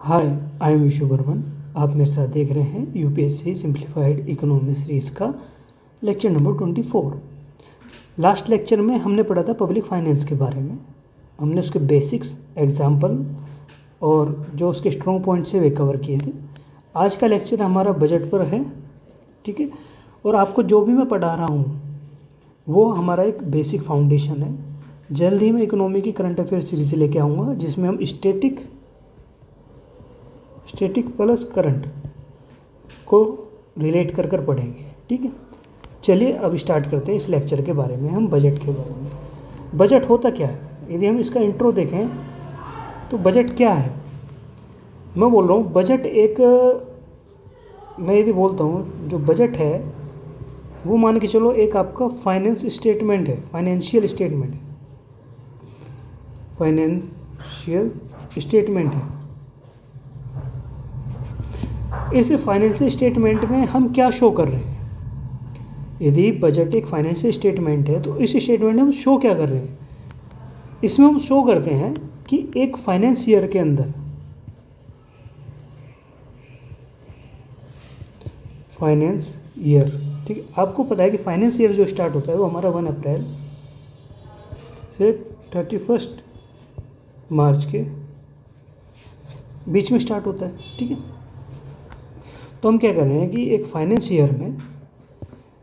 Hi, I am Vishu Barman. आप मेरे साथ देख रहे हैं यूपीएससी सिंप्लीफाइड इकोनॉमी सीरीज़ का लेक्चर नंबर 24। लास्ट लेक्चर में हमने पढ़ा था पब्लिक फाइनेंस के बारे में। हमने उसके बेसिक्स, एग्जाम्पल और जो उसके स्ट्रॉन्ग पॉइंट्स है वे कवर किए थे। आज का लेक्चर हमारा बजट पर है, ठीक है। और आपको जो भी मैं पढ़ा रहा हूँ वो हमारा एक बेसिक फाउंडेशन है। जल्द ही मैं इकोनॉमी की करंट अफेयर सीरीज़ लेके आऊँगा जिसमें हम स्टैटिक प्लस करंट को रिलेट कर पढ़ेंगे, ठीक है। चलिए अब स्टार्ट करते हैं इस लेक्चर के बारे में। हम बजट के बारे में, बजट होता क्या है, यदि हम इसका इंट्रो देखें तो बजट क्या है। मैं बोल रहा हूँ बजट एक, मैं यदि बोलता हूँ जो बजट है वो मान के चलो एक आपका फाइनेंस स्टेटमेंट है, फाइनेंशियल स्टेटमेंट है। इस फाइनेंशियल स्टेटमेंट में हम क्या शो कर रहे हैं। यदि बजट एक फाइनेंशियल स्टेटमेंट है तो इस स्टेटमेंट में हम शो क्या कर रहे हैं। इसमें हम शो करते हैं कि एक फाइनेंस ईयर के अंदर फाइनेंस ईयर, ठीक है। आपको पता है कि फाइनेंस ईयर जो स्टार्ट होता है वो हमारा 1 अप्रैल से 31 मार्च के बीच में स्टार्ट होता है, ठीक है। तो हम क्या कर रहे हैं कि एक फाइनेंस ईयर में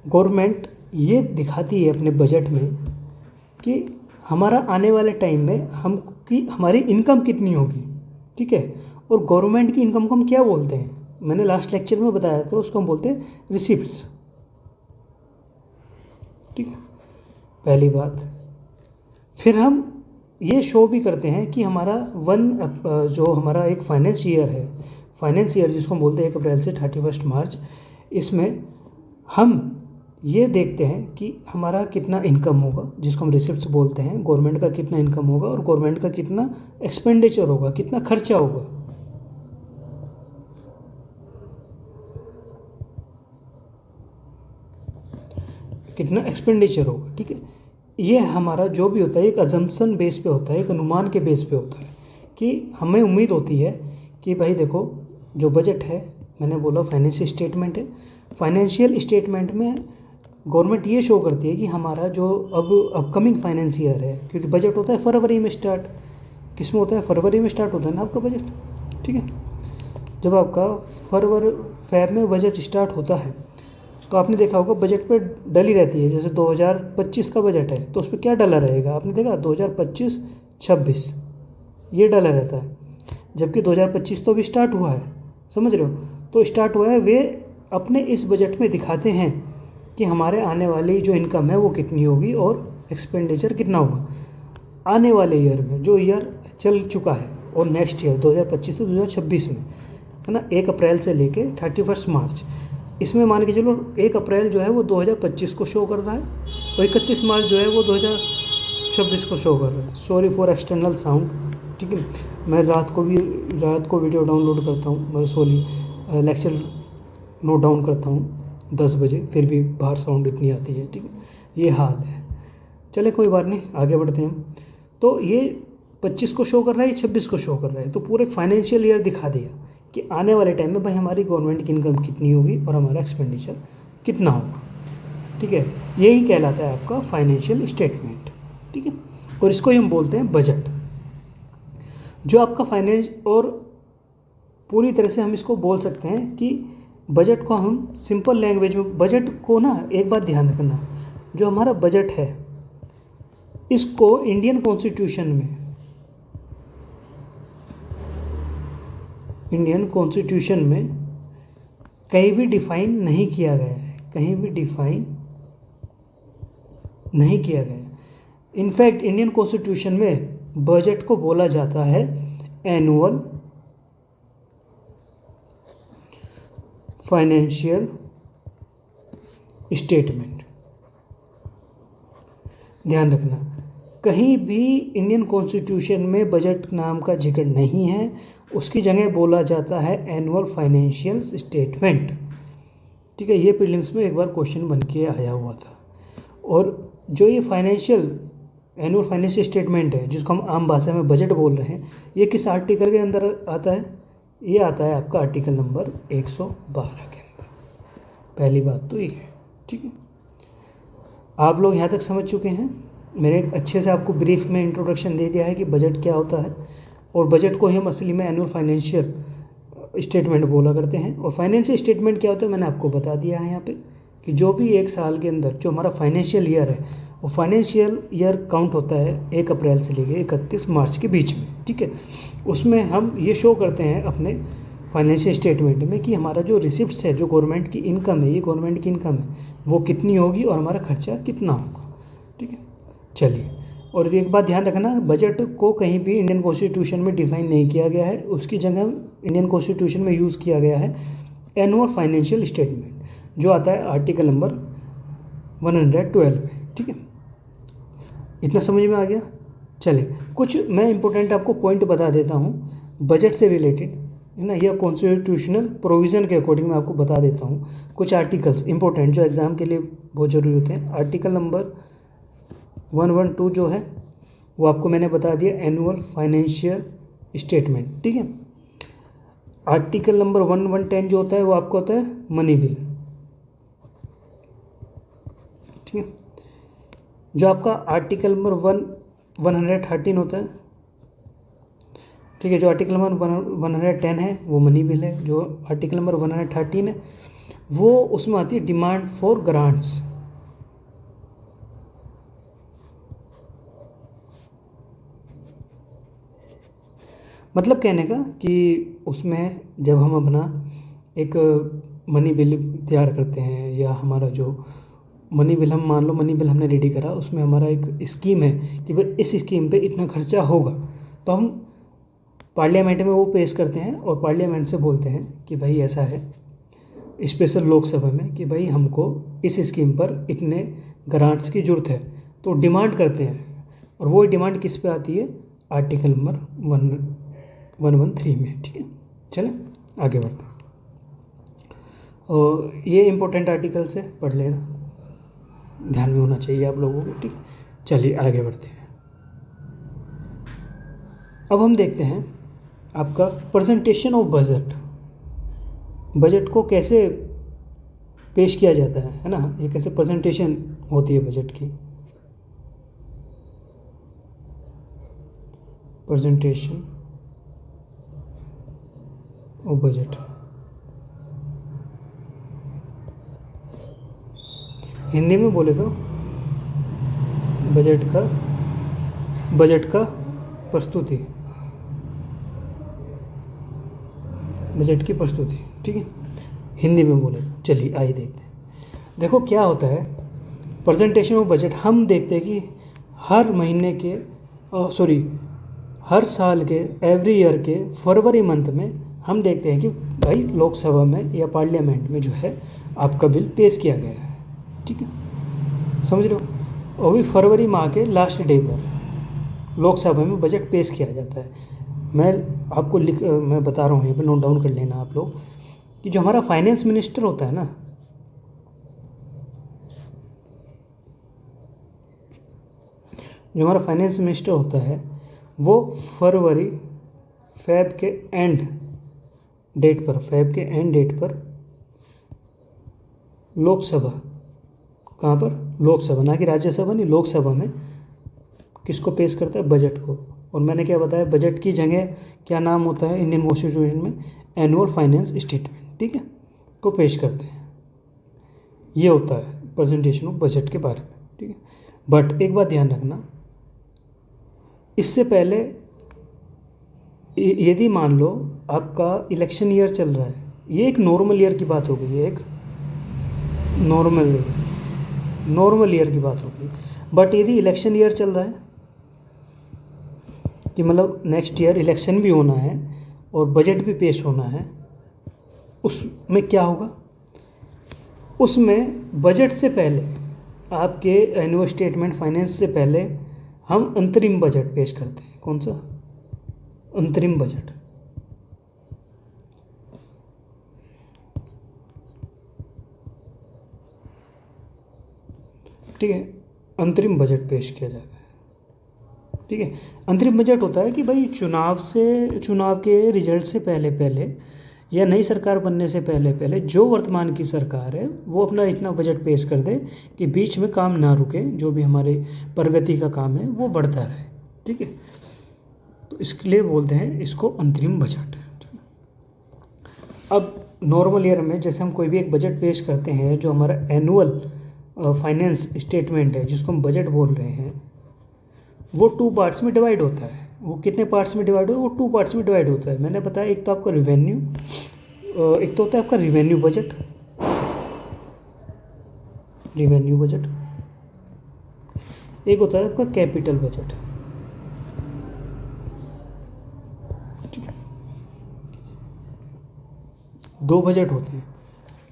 गवर्नमेंट ये दिखाती है अपने बजट में कि हमारा आने वाले टाइम में हमारी इनकम कितनी होगी, ठीक है। और गवर्नमेंट की इनकम को हम क्या बोलते हैं, मैंने लास्ट लेक्चर में बताया था, उसको हम बोलते हैं रिसिप्ट्स, ठीक है, पहली बात। फिर हम ये शो भी करते हैं कि हमारा जो हमारा एक फाइनेंस ईयर है, फाइनेंस ईयर जिसको हम बोलते हैं 1 अप्रैल से 31 मार्च, इसमें हम ये देखते हैं कि हमारा कितना इनकम होगा, जिसको हम रिसिप्ट्स बोलते हैं। गवर्नमेंट का कितना इनकम होगा और गवर्नमेंट का कितना एक्सपेंडिचर होगा, कितना खर्चा होगा। कितना एक्सपेंडिचर होगा, ठीक है। ये हमारा जो भी होता है एक अजम्पशन बेस पे होता है, एक अनुमान के बेस पे होता है कि हमें उम्मीद होती है कि भाई देखो जो बजट है, मैंने बोला फाइनेंशियल स्टेटमेंट है। फाइनेंशियल स्टेटमेंट में गवर्नमेंट ये शो करती है कि हमारा जो अब अपकमिंग फाइनेंस ईयर है, क्योंकि बजट होता है फरवरी में स्टार्ट, किस में होता है, फरवरी में स्टार्ट होता है ना आपका बजट, ठीक है। जब आपका फेब में बजट स्टार्ट होता है तो आपने देखा होगा बजट पे डली रहती है। जैसे 2025 का बजट है तो उस पर क्या डला रहेगा, आपने देखा 2025-26 ये डला रहता है। जबकि 2025 तो अभी स्टार्ट हुआ है, समझ रहे हो। तो स्टार्ट हुआ है, वे अपने इस बजट में दिखाते हैं कि हमारे आने वाली जो इनकम है वो कितनी होगी और एक्सपेंडिचर कितना होगा आने वाले ईयर में, जो ईयर चल चुका है, और नेक्स्ट ईयर 2025 से 2026 में, है ना, 1 अप्रैल से लेके 31 मार्च। इसमें मान के चलो 1 अप्रैल जो है वो 2025 को शो कर रहा है और 31 मार्च जो है वो 2026 को शो कर रहा है। सॉरी फॉर एक्सटर्नल साउंड, ठीक है। मैं रात को वीडियो डाउनलोड करता हूँ, मैं लेक्चर नोट डाउन करता हूँ 10 बजे, फिर भी बाहर साउंड इतनी आती है, ठीक है। ये हाल है, चले कोई बात नहीं, आगे बढ़ते हैं हम। तो ये 25 को शो कर रहा है, 26 को शो कर रहा है, तो पूरे फाइनेंशियल ईयर दिखा दिया कि आने वाले टाइम में भाई हमारी गवर्नमेंट की इनकम कितनी होगी और हमारा एक्सपेंडिचर कितना होगा, ठीक है। यही कहलाता है आपका फाइनेंशियल स्टेटमेंट, ठीक है। और इसको ही हम बोलते हैं बजट। जो आपका फाइनेंस, और पूरी तरह से हम इसको बोल सकते हैं कि बजट को हम सिंपल लैंग्वेज में, बजट को ना एक बात ध्यान रखना, जो हमारा बजट है इसको इंडियन कॉन्स्टिट्यूशन में कहीं भी डिफाइन नहीं किया गया है, कहीं भी डिफाइन नहीं किया गया है। इनफैक्ट इंडियन कॉन्स्टिट्यूशन में बजट को बोला जाता है एनुअल फाइनेंशियल स्टेटमेंट। ध्यान रखना, कहीं भी इंडियन कॉन्स्टिट्यूशन में बजट नाम का जिक्र नहीं है, उसकी जगह बोला जाता है एनुअल फाइनेंशियल स्टेटमेंट, ठीक है। ये प्रीलिम्स में एक बार क्वेश्चन बन के आया हुआ था। और जो ये एनुअल फाइनेंशियल स्टेटमेंट है, जिसको हम आम भाषा में बजट बोल रहे हैं, ये किस आर्टिकल के अंदर आता है, ये आता है आपका आर्टिकल नंबर 112 के अंदर। पहली बात तो ये है, ठीक है। आप लोग यहाँ तक समझ चुके हैं। मैंने एक अच्छे से आपको ब्रीफ में इंट्रोडक्शन दे दिया है कि बजट क्या होता है, और बजट को ही हम असली में एनुअल फाइनेंशियल स्टेटमेंट बोला करते हैं। और फाइनेंशियल स्टेटमेंट क्या होता है मैंने आपको बता दिया है यहाँ पे, कि जो भी एक साल के अंदर जो हमारा फाइनेंशियल ईयर है, वो फाइनेंशियल ईयर काउंट होता है 1 अप्रैल से लेकर 31 मार्च के बीच में, ठीक है। उसमें हम ये शो करते हैं अपने फाइनेंशियल स्टेटमेंट में कि हमारा जो रिसिप्ट्स है, जो गवर्नमेंट की इनकम है, ये गवर्नमेंट की इनकम है, वो कितनी होगी और हमारा खर्चा कितना होगा, ठीक है। चलिए, और एक बात ध्यान रखना, बजट को कहीं भी इंडियन कॉन्स्टिट्यूशन में डिफाइन नहीं किया गया है, उसकी जगह इंडियन कॉन्स्टिट्यूशन में यूज़ किया गया है एनुअल फाइनेंशियल स्टेटमेंट, जो आता है आर्टिकल नंबर 112 में, ठीक है। इतना समझ में आ गया। चलिए, कुछ मैं इंपॉर्टेंट आपको पॉइंट बता देता हूँ बजट से रिलेटेड, है ना, या कॉन्स्टिट्यूशनल प्रोविज़न के अकॉर्डिंग मैं आपको बता देता हूँ कुछ आर्टिकल्स इंपॉर्टेंट जो एग्ज़ाम के लिए बहुत ज़रूरी होते हैं। आर्टिकल नंबर 112 जो है वो आपको मैंने बता दिया, एनुअल फाइनेंशियल स्टेटमेंट, ठीक है। आर्टिकल नंबर 110 जो होता है वो आपका होता है मनी बिल, ठीक है। जो आपका आर्टिकल नंबर 113 होता है, ठीक है, जो आर्टिकल नंबर 110 है वो मनी बिल है। जो आर्टिकल नंबर 113 है वो उसमें आती है डिमांड फॉर ग्रांट्स। मतलब कहने का कि उसमें जब हम अपना एक मनी बिल तैयार करते हैं, या हमारा जो मनी बिल, हम मान लो मनी बिल हमने रेडी करा, उसमें हमारा एक स्कीम है कि भाई इस स्कीम पे इतना खर्चा होगा, तो हम पार्लियामेंट में वो पेश करते हैं और पार्लियामेंट से बोलते हैं कि भाई ऐसा है, स्पेशल लोकसभा में, कि भाई हमको इस स्कीम पर इतने ग्रांट्स की ज़रूरत है, तो डिमांड करते हैं। और वो डिमांड किस पे आती है, आर्टिकल नंबर 113 में, ठीक है। चलें आगे बढ़ते हैं। और ये इम्पोर्टेंट आर्टिकल से पढ़ लेना, ध्यान में होना चाहिए आप लोगों को, ठीक है। चलिए आगे बढ़ते हैं। अब हम देखते हैं आपका प्रेजेंटेशन ऑफ बजट। बजट को कैसे पेश किया जाता है ना, ये कैसे प्रेजेंटेशन होती है बजट की। प्रेजेंटेशन ऑफ बजट, हिंदी में बोले तो बजट का प्रस्तुति, बजट की प्रस्तुति, ठीक है, हिंदी में बोले तो। चलिए आइए देखते हैं। देखो क्या होता है प्रेजेंटेशन ऑफ बजट। हम देखते हैं कि हर महीने के हर साल के एवरी ईयर के फरवरी मंथ में हम देखते हैं कि भाई लोकसभा में या पार्लियामेंट में जो है आपका बिल पेश किया गया है, ठीक है, समझ रहे हो। और भी फरवरी माह के लास्ट डे पर लोकसभा में बजट पेश किया जाता है। मैं आपको मैं बता रहा हूँ, यहाँ पे नोट डाउन कर लेना आप लोग, कि जो हमारा फाइनेंस मिनिस्टर होता है ना, जो हमारा फाइनेंस मिनिस्टर होता है वो फेब के एंड डेट पर लोकसभा, कहाँ पर, लोकसभा, ना कि राज्यसभा नहीं, लोकसभा में किसको पेश करता है, बजट को। और मैंने क्या बताया, बजट की जगह क्या नाम होता है इंडियन कॉन्स्टिट्यूशन में, एनुअल फाइनेंस स्टेटमेंट, ठीक है, को पेश करते हैं। ये होता है प्रेजेंटेशन ऑफ बजट के बारे में, ठीक है। बट एक बात ध्यान रखना, इससे पहले यदि मान लो आपका इलेक्शन ईयर चल रहा है, ये एक नॉर्मल ईयर की बात हो गई, ये एक नॉर्मल ईयर की बात हो गई। बट यदि इलेक्शन ईयर चल रहा है कि मतलब नेक्स्ट ईयर इलेक्शन भी होना है और बजट भी पेश होना है, उसमें क्या होगा, उसमें बजट से पहले, आपके एनुअल स्टेटमेंट फाइनेंस से पहले हम अंतरिम बजट पेश करते हैं। कौन सा, अंतरिम बजट, ठीक है, अंतरिम बजट पेश किया जाता है, ठीक है। अंतरिम बजट होता है कि भाई चुनाव के रिजल्ट से पहले पहले या नई सरकार बनने से पहले पहले जो वर्तमान की सरकार है वो अपना इतना बजट पेश कर दे कि बीच में काम ना रुके, जो भी हमारे प्रगति का काम है वो बढ़ता रहे। ठीक है, तो इसके लिए बोलते हैं इसको अंतरिम बजट। अब नॉर्मल ईयर में जैसे हम कोई भी एक बजट पेश करते हैं, जो हमारा एनुअल फाइनेंस स्टेटमेंट है जिसको हम बजट बोल रहे हैं, वो 2 पार्ट्स में डिवाइड होता है। वो कितने पार्ट्स में डिवाइड होता है? वो 2 पार्ट्स में डिवाइड होता है। मैंने बताया एक तो आपका रिवेन्यू, एक तो होता है आपका रिवेन्यू बजट, एक होता है आपका कैपिटल बजट। ठीक है, 2 बजट होते हैं,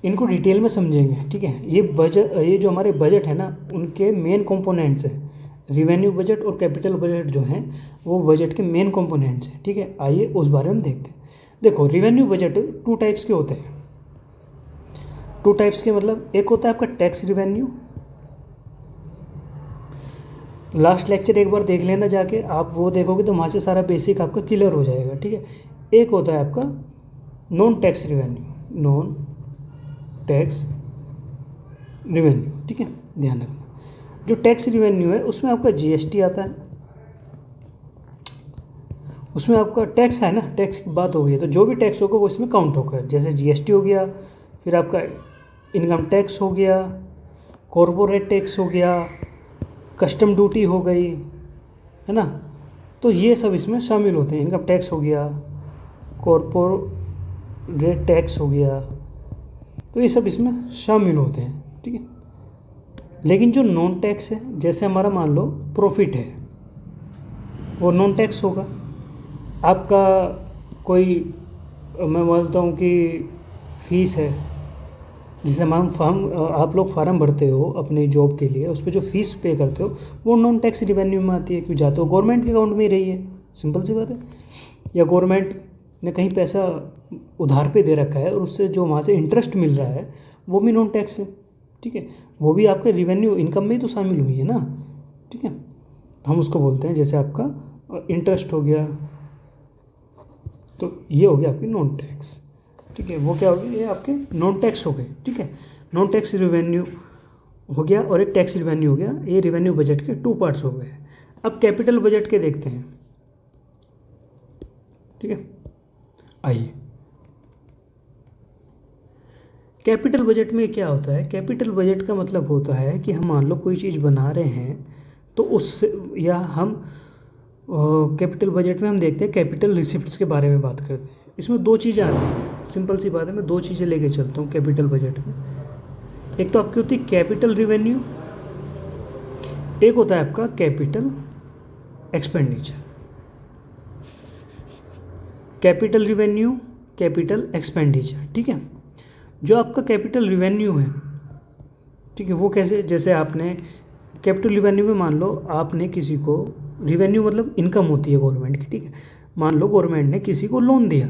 इनको डिटेल में समझेंगे। ठीक है, ये जो हमारे बजट है ना, उनके मेन कंपोनेंट्स हैं। रिवेन्यू बजट और कैपिटल बजट जो हैं वो बजट के मेन कंपोनेंट्स हैं। ठीक है, आइए उस बारे में देखते हैं। देखो, रिवेन्यू बजट 2 टाइप्स के होते हैं। 2 टाइप्स के मतलब एक होता है आपका टैक्स रिवेन्यू, लास्ट लेक्चर एक बार देख लेना जाके, आप वो देखोगे तो वहाँ से सारा बेसिक आपका क्लियर हो जाएगा। ठीक है, एक होता है आपका नॉन टैक्स रिवेन्यू। ठीक है, ध्यान रखना, जो टैक्स रिवेन्यू है उसमें आपका जीएसटी आता है, उसमें आपका टैक्स है ना, टैक्स की बात हो गई है तो जो भी टैक्स होगा वो इसमें काउंट होगा। जैसे जीएसटी हो गया, फिर आपका इनकम टैक्स हो गया, कॉरपोरेट टैक्स हो गया, कस्टम ड्यूटी हो गई, है ना, तो ये सब इसमें शामिल होते हैं। इनकम टैक्स हो गया, कॉरपोरेट टैक्स हो गया, तो ये सब इसमें शामिल होते हैं। ठीक है, लेकिन जो नॉन टैक्स है, जैसे हमारा मान लो प्रॉफिट है, वो नॉन टैक्स होगा। आपका कोई, मैं बोलता हूँ कि फीस है, जिसे हम आप लोग फार्म भरते हो अपने जॉब के लिए, उस पर जो फीस पे करते हो वो नॉन टैक्स रिवेन्यू में आती है, क्यों जाते हो गवर्नमेंट के अकाउंट में ही रही है, सिंपल सी बात है। या गवर्नमेंट ने कहीं पैसा उधार पे दे रखा है और उससे जो वहाँ से इंटरेस्ट मिल रहा है वो भी नॉन टैक्स है। ठीक है, वो भी आपके रिवेन्यू इनकम में ही तो शामिल हुई है ना। ठीक है, हम उसको बोलते हैं, जैसे आपका इंटरेस्ट हो गया, तो ये हो गया आपकी नॉन टैक्स। ठीक है, वो क्या हो गया, ये आपके नॉन टैक्स हो गए। ठीक है, नॉन टैक्स रिवेन्यू हो गया और एक टैक्स रिवेन्यू हो गया। ये रिवेन्यू बजट के 2 पार्ट्स हो गए। अब कैपिटल बजट के देखते हैं। ठीक है, आइए, कैपिटल बजट में क्या होता है? कैपिटल बजट का मतलब होता है कि हम मान लो कोई चीज़ बना रहे हैं तो उससे, या हम कैपिटल बजट में हम देखते हैं कैपिटल रिसिप्ट्स के बारे में बात करते हैं। इसमें 2 चीज़ें आती हैं, सिंपल सी बात है, मैं 2 चीज़ें लेके चलता हूँ कैपिटल बजट में। एक तो आपकी होती है कैपिटल रिवेन्यू, एक होता है आपका capital expenditure. Capital revenue, capital expenditure. ठीक है, जो आपका कैपिटल रिवेन्यू है, ठीक है, वो कैसे, जैसे आपने कैपिटल रिवेन्यू में मान लो आपने किसी को, रिवेन्यू मतलब इनकम होती है गवर्नमेंट की। ठीक है, मान लो गवर्नमेंट ने किसी को लोन दिया,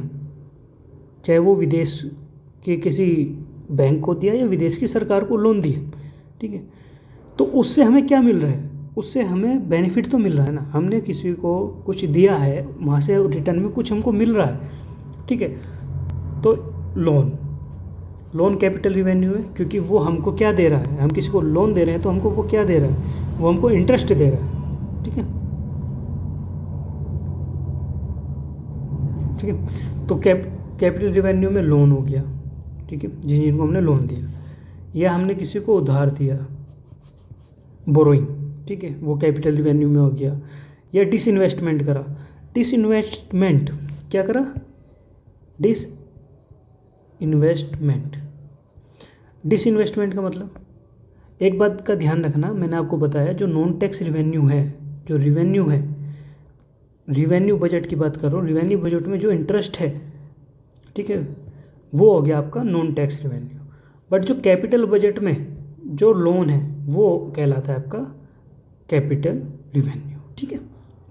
चाहे वो विदेश के किसी बैंक को दिया या विदेश की सरकार को लोन दिया। ठीक है, तो उससे हमें क्या मिल रहा है? उससे हमें बेनिफिट तो मिल रहा है ना, हमने किसी को कुछ दिया है, वहाँ से रिटर्न में कुछ हमको मिल रहा है। ठीक है, तो लोन कैपिटल रिवेन्यू है, क्योंकि वो हमको क्या दे रहा है, हम किसी को लोन दे रहे हैं तो हमको वो क्या दे रहा है, वो हमको इंटरेस्ट दे रहा है। ठीक है, ठीक है, तो कैपिटल रिवेन्यू में लोन हो गया। ठीक है, जिनको हमने लोन दिया, या हमने किसी को उधार दिया, बोरोइंग। ठीक है, वो कैपिटल रिवेन्यू में हो गया। या डिसइन्वेस्टमेंट करा, डिसइन्वेस्टमेंट क्या करा, डिसइन्वेस्टमेंट का मतलब, एक बात का ध्यान रखना, मैंने आपको बताया जो नॉन टैक्स रिवेन्यू है, जो रिवेन्यू है, रिवेन्यू बजट की बात कर रहा हूँ, रिवेन्यू बजट में जो इंटरेस्ट है, ठीक है, वो हो गया आपका नॉन टैक्स रिवेन्यू। बट जो कैपिटल बजट में जो लोन है वो कहलाता है आपका कैपिटल रिवेन्यू। ठीक है,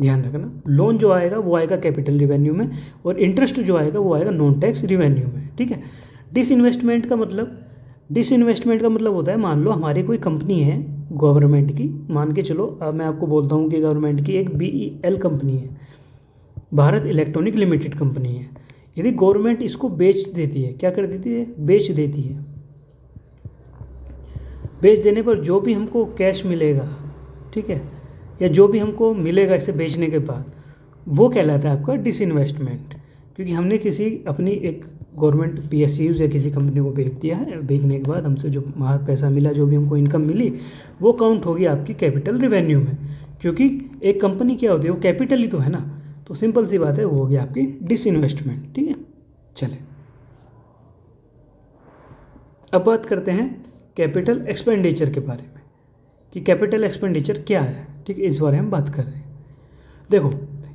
ध्यान रखना, लोन जो आएगा वो आएगा कैपिटल रिवेन्यू में, और इंटरेस्ट जो आएगा वो आएगा नॉन टैक्स रिवेन्यू में। ठीक है, डिसइन्वेस्टमेंट का मतलब डिसइन्वेस्टमेंट का मतलब होता है, मान लो हमारी कोई कंपनी है गवर्नमेंट की, मान के चलो, अब मैं आपको बोलता हूँ कि गवर्नमेंट की एक BEL कंपनी है, भारत इलेक्ट्रॉनिक लिमिटेड कंपनी है। यदि गवर्नमेंट इसको बेच देती है, क्या कर देती है, बेच देती है, बेच देने पर जो भी हमको कैश मिलेगा, ठीक है, या जो भी हमको मिलेगा इसे बेचने के बाद, वो कहलाता है आपका डिसइन्वेस्टमेंट। क्योंकि हमने किसी अपनी एक गवर्नमेंट PSUs या किसी कंपनी को बेच दिया है, बेचने के बाद हमसे जो पैसा मिला, जो भी हमको इनकम मिली, वो काउंट होगी आपकी कैपिटल रिवेन्यू में। क्योंकि एक कंपनी क्या होती है, वो कैपिटल ही तो है ना, तो सिंपल सी बात है, वो होगी आपकी डिसइन्वेस्टमेंट। ठीक है, चले अब बात करते हैं कैपिटल एक्सपेंडिचर के बारे में, कि कैपिटल एक्सपेंडिचर क्या है। ठीक है, इस बारे में हम बात कर रहे हैं। देखो,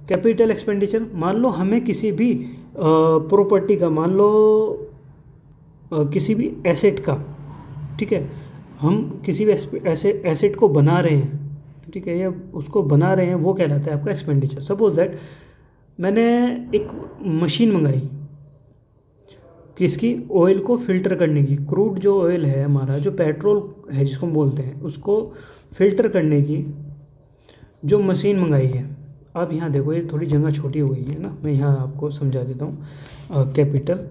कैपिटल एक्सपेंडिचर, मान लो हमें किसी भी प्रॉपर्टी का, मान लो किसी भी एसेट का, ठीक है, हम किसी भी एसेट को बना रहे हैं, ठीक है, या उसको बना रहे हैं, वो कहलाता है आपका एक्सपेंडिचर। सपोज दैट मैंने एक मशीन मंगाई किसकी, ऑयल को फ़िल्टर करने की, क्रूड जो ऑयल है हमारा, जो पेट्रोल है जिसको हम बोलते हैं, उसको फ़िल्टर करने की जो मशीन मंगाई है। अब यहाँ देखो, ये थोड़ी जगह छोटी हो गई है ना, मैं यहाँ आपको समझा देता हूँ कैपिटल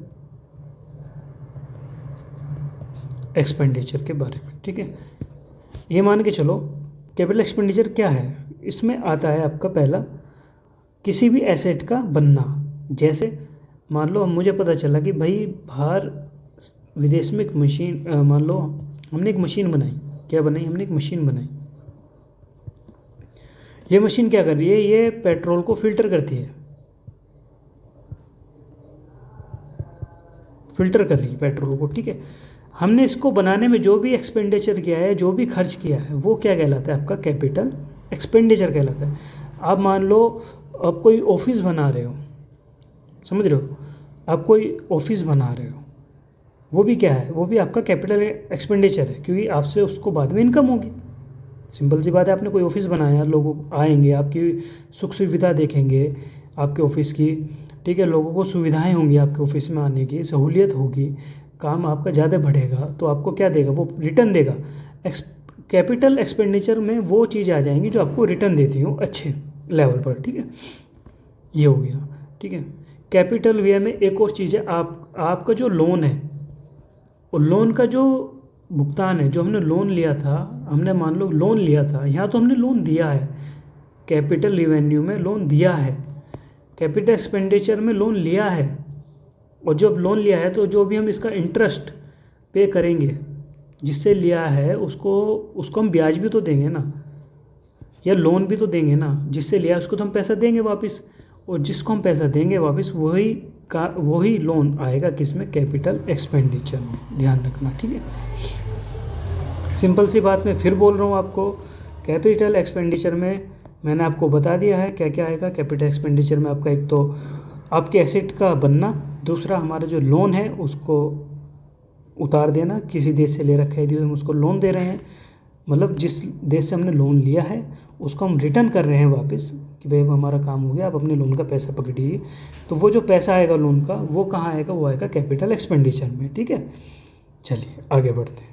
एक्सपेंडिचर के बारे में। ठीक है, ये मान के चलो, कैपिटल एक्सपेंडिचर क्या है, इसमें आता है आपका पहला, किसी भी एसेट का बनना। जैसे मान लो मुझे पता चला कि भाई बाहर विदेश में एक मशीन, मान लो हमने एक मशीन बनाई, क्या बनाई, हमने एक मशीन बनाई। ये मशीन क्या कर रही है, ये पेट्रोल को फिल्टर करती है, फिल्टर कर रही है पेट्रोल को। ठीक है, हमने इसको बनाने में जो भी एक्सपेंडिचर किया है, जो भी खर्च किया है, वो क्या कहलाता है, आपका कैपिटल एक्सपेंडिचर कहलाता है। आप मान लो आप कोई ऑफिस बना रहे हो, समझ रहे हो, आप कोई ऑफिस बना रहे हो, वो भी क्या है, वो भी आपका कैपिटल एक्सपेंडिचर है, क्योंकि आपसे उसको बाद में इनकम होगी। सिंपल सी बात है, आपने कोई ऑफिस बनाया, लोग आएंगे, आपकी सुख सुविधा देखेंगे आपके ऑफिस की। ठीक है, लोगों को सुविधाएं होंगी आपके ऑफिस में आने की, सहूलियत होगी, काम आपका ज़्यादा बढ़ेगा, तो आपको क्या देगा, वो रिटर्न देगा। कैपिटल एक्सपेंडिचर में वो चीज़ आ जाएंगी जो आपको रिटर्न देती हो अच्छे लेवल पर। ठीक है, ये हो गया। ठीक है, कैपिटल व्यय में एक और चीज़ है, आपका जो लोन है, और लोन का जो भुगतान है, जो हमने लोन लिया था, हमने मान लो लोन लिया था, यहाँ तो हमने लोन दिया है, कैपिटल रिवेन्यू में लोन दिया है, कैपिटल एक्सपेंडिचर में लोन लिया है, और जब लोन लिया है तो जो भी हम इसका इंटरेस्ट पे करेंगे जिससे लिया है, उसको हम ब्याज भी तो देंगे ना, या लोन भी तो देंगे ना, जिससे लिया उसको तो हम पैसा देंगे वापस, और जिसको हम पैसा देंगे वापस, वही लोन आएगा किसमें, कैपिटल एक्सपेंडिचर में, ध्यान रखना। ठीक है, सिंपल सी बात मैं फिर बोल रहा हूँ आपको, कैपिटल एक्सपेंडिचर में मैंने आपको बता दिया है क्या क्या आएगा। कैपिटल एक्सपेंडिचर में आपका एक तो आपके एसेट का बनना, दूसरा हमारा जो लोन है उसको उतार देना, किसी देश से ले रखा है यदि हम उसको लोन दे रहे हैं, मतलब जिस देश से हमने लोन लिया है उसको हम रिटर्न कर रहे हैं वापस, कि भाई अब हमारा काम हो गया, आप अपने लोन का पैसा पकड़िए। तो वो जो पैसा आएगा लोन का, वो कहाँ आएगा, वो आएगा कैपिटल एक्सपेंडिचर में। ठीक है, चलिए आगे बढ़ते हैं।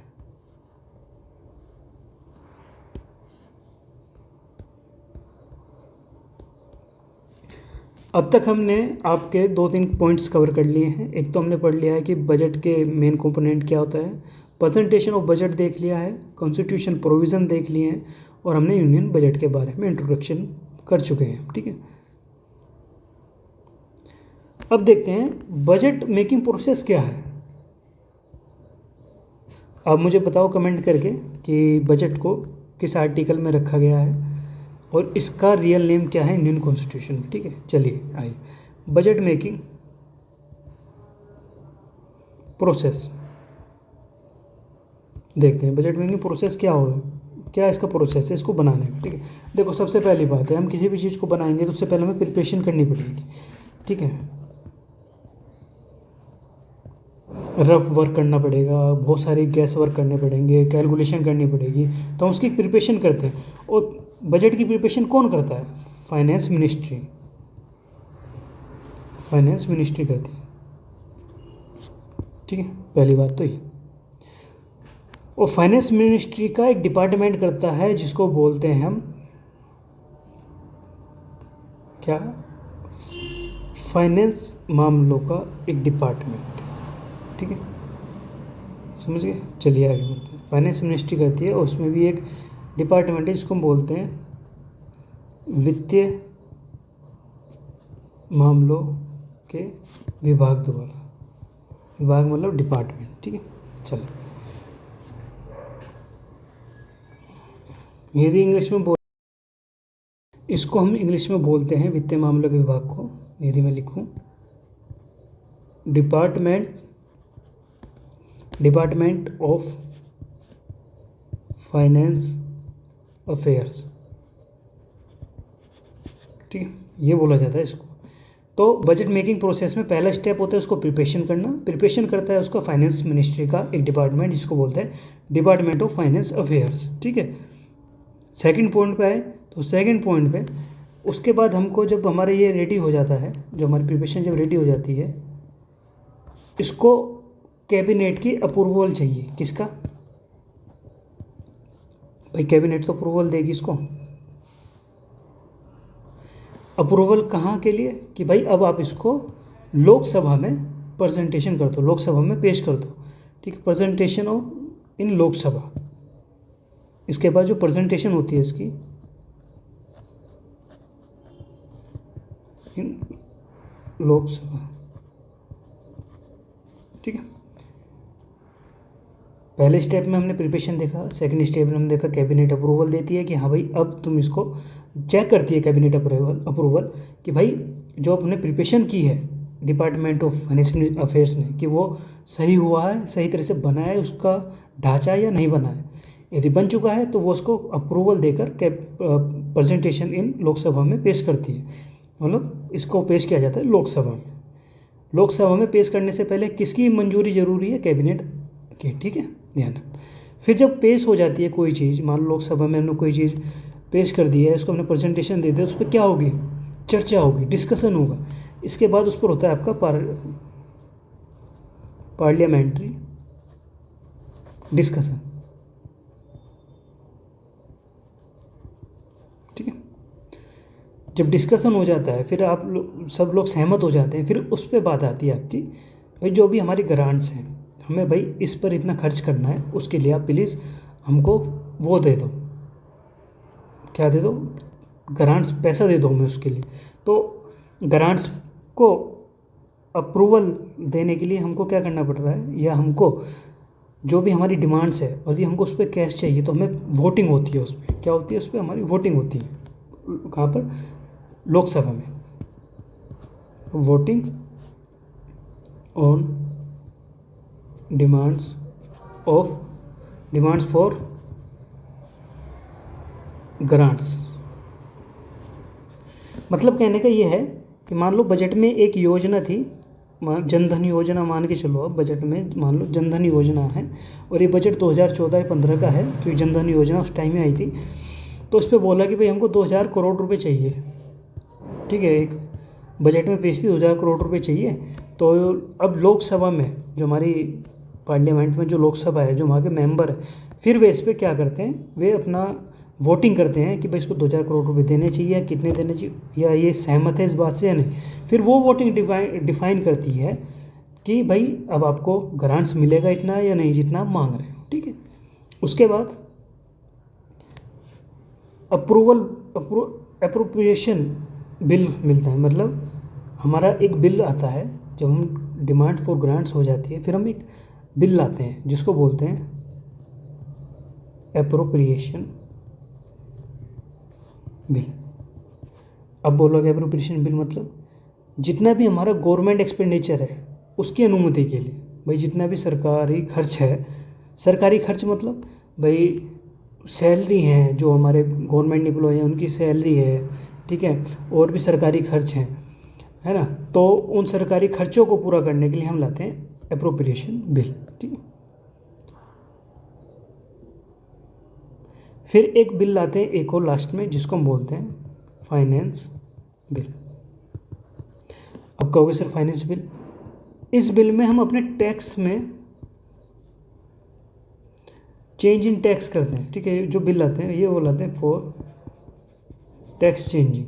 अब तक हमने आपके 2-3 पॉइंट्स कवर कर लिए हैं। एक तो हमने पढ़ लिया है कि बजट के मेन कंपोनेंट क्या होता है, प्रेजेंटेशन ऑफ बजट देख लिया है, कॉन्स्टिट्यूशन प्रोविज़न देख लिए हैं, और हमने यूनियन बजट के बारे में इंट्रोडक्शन कर चुके हैं। ठीक है, अब देखते हैं बजट मेकिंग प्रोसेस क्या है। आप मुझे बताओ कमेंट करके कि बजट को किस आर्टिकल में रखा गया है और इसका रियल नेम क्या है इंडियन कॉन्स्टिट्यूशन में। ठीक है, चलिए आइए, बजट मेकिंग प्रोसेस देखते हैं। बजट मेकिंग प्रोसेस क्या इसका प्रोसेस है इसको बनाने में। ठीक है, देखो सबसे पहली बात है, हम किसी भी चीज़ को बनाएंगे तो उससे पहले हमें प्रिपरेशन करनी पड़ेगी। ठीक है, रफ वर्क करना पड़ेगा, बहुत सारे गैस वर्क करने पड़ेंगे, कैलकुलेशन करनी पड़ेगी, तो हम उसकी प्रिपरेशन करते हैं। और बजट की प्रिपरेशन कौन करता है, फाइनेंस मिनिस्ट्री करती है। ठीक है, पहली बात तो ये। और फाइनेंस मिनिस्ट्री का एक डिपार्टमेंट करता है जिसको बोलते हैं हम क्या, फाइनेंस मामलों का एक डिपार्टमेंट, ठीक है, समझ गए। चलिए आगे बढ़ते हैं। फाइनेंस मिनिस्ट्री करती है और उसमें भी एक डिपार्टमेंट है जिसको हम बोलते हैं वित्तीय मामलों के विभाग द्वारा, विभाग मतलब डिपार्टमेंट, ठीक है। चलिए, यदि इंग्लिश में बोल, इसको हम इंग्लिश में बोलते हैं वित्तीय मामलों के विभाग को। यदि मैं लिखूं डिपार्टमेंट ऑफ फाइनेंस अफेयर्स, ठीक है, ये बोला जाता है इसको। तो बजट मेकिंग प्रोसेस में पहला स्टेप होता है उसको प्रिपरेशन करना। प्रिपरेशन करता है उसका फाइनेंस मिनिस्ट्री का एक डिपार्टमेंट जिसको बोलते हैं डिपार्टमेंट ऑफ फाइनेंस अफेयर्स, ठीक है। सेकंड पॉइंट पे आए तो सेकंड पॉइंट पे उसके बाद हमको जब हमारा ये रेडी हो जाता है, जो हमारी प्रिपरेशन जब रेडी हो जाती है, इसको कैबिनेट की अप्रूवल चाहिए। किसका भाई, कैबिनेट तो अप्रूवल देगी इसको। अप्रूवल कहाँ के लिए कि भाई अब आप इसको लोकसभा में प्रेजेंटेशन कर दो, लोकसभा में पेश कर दो, ठीक है, प्रेजेंटेशन हो इन लोकसभा। इसके बाद जो प्रेजेंटेशन होती है इसकी इन लोकसभा, ठीक है। पहले स्टेप में हमने प्रिपरेशन देखा, सेकंड स्टेप में हमने देखा कैबिनेट अप्रूवल देती है कि हाँ भाई अब तुम इसको चेक करती है कैबिनेट अप्रूवल कि भाई जो आपने प्रिपरेशन की है डिपार्टमेंट ऑफ फाइनेंस अफेयर्स ने कि वो सही हुआ है, सही तरह से बना है उसका ढांचा या नहीं बना है। यदि बन चुका है तो वो उसको अप्रूवल देकर प्रेजेंटेशन इन लोकसभा में पेश करती है, मतलब इसको पेश किया जाता है लोकसभा में। लोकसभा में पेश करने से पहले किसकी मंजूरी जरूरी है, कैबिनेट की, ठीक है, ध्यान। फिर जब पेश हो जाती है कोई चीज़, मान लो लोकसभा में हमने कोई चीज़ पेश कर दी है, उसको हमने प्रेजेंटेशन दे दिया, उस पर क्या होगी, चर्चा होगी, डिस्कशन होगा। इसके बाद उस पर होता है आपका पार्लियामेंट्री डिस्कशन, ठीक है। जब डिस्कशन हो जाता है फिर आप सब लोग सहमत हो जाते हैं, फिर उस पर बात आती है आपकी भाई जो भी हमारी ग्रांट्स हैं, हमें भाई इस पर इतना खर्च करना है, उसके लिए आप प्लीज़ हमको वो दे दो, क्या दे दो, ग्रांट्स, पैसा दे दो हमें उसके लिए। तो ग्रांट्स को अप्रूवल देने के लिए हमको क्या करना पड़ रहा है, या हमको जो भी हमारी डिमांड्स है और यदि हमको उस पर कैश चाहिए तो हमें वोटिंग होती है, उस पर क्या होती है, उस पर हमारी वोटिंग होती है। कहाँ पर, लोकसभा में, voting on demands for grants. मतलब कहने का ये है कि मान लो बजट में एक योजना थी, जनधन योजना मान के चलो, अब बजट में मान लो जनधन योजना है और ये बजट 2014-15 का है क्योंकि जनधन योजना उस टाइम में आई थी। तो उस पर बोला कि भाई हमको 2000 करोड़ रुपए चाहिए, ठीक है, एक बजट में पेश थी 2000 करोड़ रुपए चाहिए। तो अब लोकसभा में जो हमारी पार्लियामेंट में जो लोकसभा है, जो वहाँ के मेंबर है, फिर वे इस पर क्या करते हैं, वे अपना वोटिंग करते हैं कि भाई इसको 2000 करोड़ रुपए देने चाहिए या कितने देने चाहिए, या ये सहमत है इस बात से या नहीं। फिर वो वोटिंग डिफाइन करती है कि भाई अब आपको ग्रांट्स मिलेगा इतना या नहीं जितना आप मांग रहे हो, ठीक है। उसके बाद अप्रोप्रिएशन बिल मिलता है, मतलब हमारा एक बिल आता है जब हम डिमांड फॉर ग्रांट्स हो जाती है, फिर हम एक बिल लाते हैं जिसको बोलते हैं एप्रोप्रिएशन बिल। अब बोलोगे एप्रोप्रिएशन बिल मतलब जितना भी हमारा गवर्नमेंट एक्सपेंडिचर है उसकी अनुमति के लिए, भाई जितना भी सरकारी खर्च है, सरकारी खर्च मतलब भाई सैलरी हैं जो हमारे गवर्नमेंट एम्प्लॉय हैं उनकी सैलरी है, ठीक है, और भी सरकारी खर्च हैं, है ना। तो उन सरकारी खर्चों को पूरा करने के लिए हम लाते हैं एप्रोप्रिएशन बिल, ठीक है। फिर एक बिल लाते हैं एक और लास्ट में जिसको हम बोलते हैं फाइनेंस बिल। अब कहोगे सर फाइनेंस बिल, इस बिल में हम अपने टैक्स में चेंज इन टैक्स करते हैं, ठीक है, जो बिल आते हैं ये वो लाते हैं for tax changing.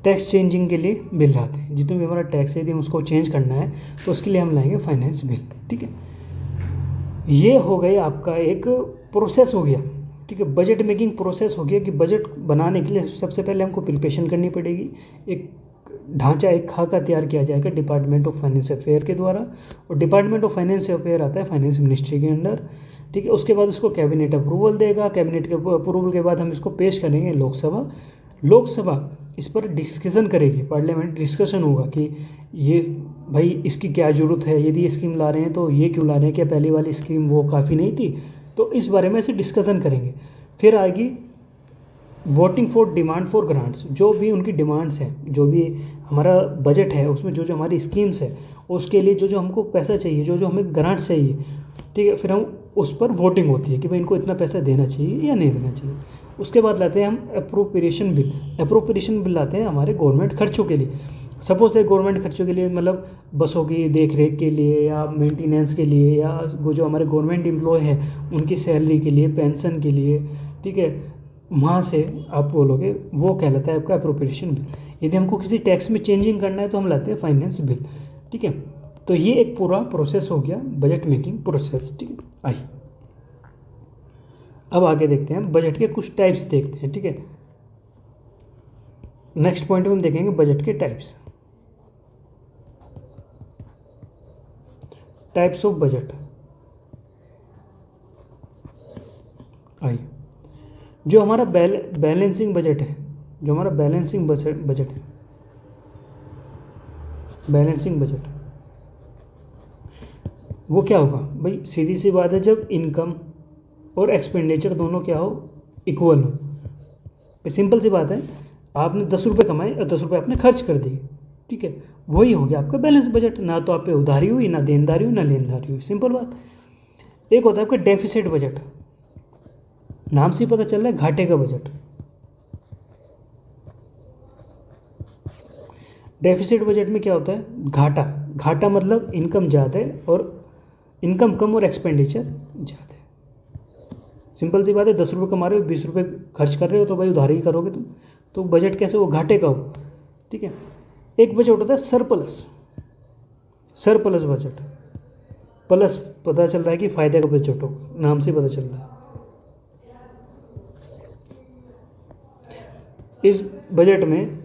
Tax changing के लिए बिल आते हैं, जितने भी हमारा टैक्स है यदि हम उसको चेंज करना है तो उसके लिए हम लाएंगे फाइनेंस बिल, ठीक है। ये हो गई आपका एक प्रोसेस हो गया, ठीक है, बजट मेकिंग प्रोसेस हो गया कि बजट बनाने के लिए सबसे पहले हमको प्रिपरेशन करनी पड़ेगी, एक ढांचा एक खाका तैयार किया जाएगा डिपार्टमेंट ऑफ फाइनेंस अफेयर के द्वारा, और डिपार्टमेंट ऑफ फाइनेंस अफेयर आता है फाइनेंस मिनिस्ट्री के अंडर, ठीक है। उसके बाद उसको कैबिनेट अप्रूवल देगा, कैबिनेट के अप्रूवल के बाद हम इसको पेश करेंगे लोकसभा, लोकसभा इस पर डिस्कशन करेगी, पार्लियामेंट डिस्कशन होगा कि ये भाई इसकी क्या ज़रूरत है, यदि ये स्कीम ला रहे हैं तो ये क्यों ला रहे हैं, क्या पहली वाली स्कीम वो काफ़ी नहीं थी, तो इस बारे में ऐसे डिस्कशन करेंगे। फिर आएगी voting for demand for grants, जो भी उनकी डिमांड्स हैं, जो भी हमारा बजट है उसमें जो जो हमारी स्कीम्स है उसके लिए जो जो हमको पैसा चाहिए, जो जो हमें ग्रांट्स चाहिए, ठीक है, फिर हम उस पर वोटिंग होती है कि भाई इनको इतना पैसा देना चाहिए या नहीं देना चाहिए। उसके बाद लाते हैं हम अप्रोप्रिएशन बिल, अप्रोप्रिएशन बिल लाते हैं हमारे गवर्नमेंट खर्चों के लिए। सपोज है गवर्नमेंट खर्चों के लिए मतलब बसों की देख रेख के लिए या मेंटेनेंस के लिए, या वो जो हमारे गवर्नमेंट एम्प्लॉय हैं उनकी सैलरी के लिए, पेंशन के लिए, ठीक है, वहाँ से आप बोलोगे वो कहलाता है आपका अप्रोप्रिएशन बिल। यदि हमको किसी टैक्स में चेंजिंग करना है तो हम लाते हैं फाइनेंस बिल, ठीक है। तो ये एक पूरा प्रोसेस हो गया बजट मेकिंग प्रोसेस, ठीक है। आइए अब आगे देखते हैं बजट के कुछ टाइप्स देखते हैं, ठीक है। नेक्स्ट पॉइंट में हम देखेंगे बजट के टाइप्स, टाइप्स ऑफ बजट। आइए, जो हमारा बैलेंसिंग बजट है, जो हमारा बैलेंसिंग बजट है, बैलेंसिंग बजट वो क्या होगा भाई, सीधी सी बात है, जब इनकम और एक्सपेंडिचर दोनों क्या हो, इक्वल हो। सिंपल सी बात है, आपने 10 रुपये कमाए और 10 रुपये आपने खर्च कर दिए, ठीक है, वही हो गया आपका बैलेंस बजट। ना तो आप पे उधारी हुई, ना देनदारी हुई, ना लेनदारी हुई, सिंपल बात। एक होता है आपका डेफिसिट बजट, नाम से ही पता चल रहा है घाटे का बजट। डेफिसिट बजट में क्या होता है, घाटा, घाटा मतलब इनकम ज़्यादा है और इनकम कम और एक्सपेंडिचर ज़्यादा है। सिंपल सी बात है, 10 रुपये कमा रहे हो, 20 रुपये खर्च कर रहे हो, तो भाई उधारी ही करोगे तुम, तो बजट कैसे हो, घाटे का हो, ठीक है। एक बजट होता है सरप्लस, सरप्लस बजट, प्लस पता चल रहा है कि फायदे का बजट हो, नाम से पता चल रहा है। इस बजट में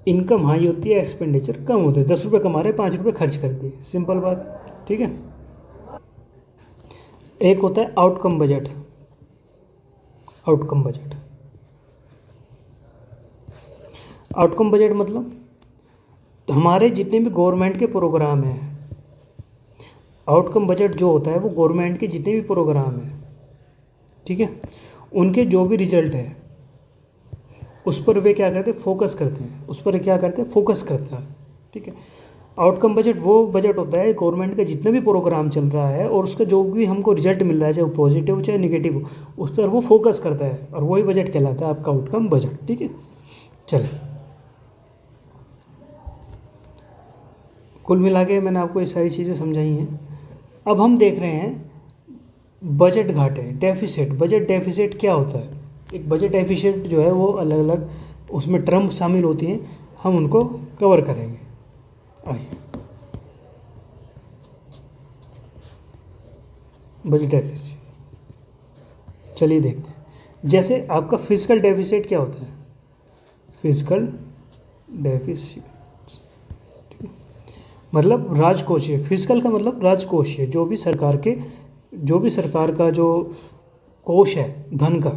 इनकम हाई होती है, एक्सपेंडिचर कम होते हैं। 10 रुपये कमा रहे, 5 रुपये खर्च कर दिए, सिंपल बात, ठीक है। एक होता है outcome budget, outcome budget, outcome budget मतलब हमारे जितने भी गवर्नमेंट के प्रोग्राम हैं, आउटकम बजट जो होता है वो गवर्नमेंट के जितने भी प्रोग्राम हैं, ठीक है, उनके जो भी रिजल्ट है उस पर वे क्या करते हैं, फोकस करते हैं, उस पर क्या करते हैं, फोकस करते हैं, ठीक है। आउटकम बजट वो बजट होता है गवर्नमेंट का जितना भी प्रोग्राम चल रहा है और उसका जो भी हमको रिजल्ट मिल रहा है, चाहे पॉजिटिव चाहे निगेटिव हो, उस पर वो फोकस करता है और वही बजट कहलाता है आपका आउटकम बजट, ठीक है। चलिए, कुल मिला के मैंने आपको ये सारी चीज़ें समझाई हैं। अब हम देख रहे हैं बजट घाटे, डेफिसिट। बजट डेफिसिट क्या होता है, एक बजट डेफिसिट जो है वो अलग अलग उसमें टर्म शामिल होती हैं, हम उनको कवर करेंगे। आइए, बजट डेफिसिट चलिए देखते हैं। जैसे आपका फिजिकल डेफिसिट क्या होता है, फिजिकल डेफिसिट मतलब राजकोषीय, फिजिकल का मतलब राजकोषीय, जो भी सरकार का जो कोष है, धन का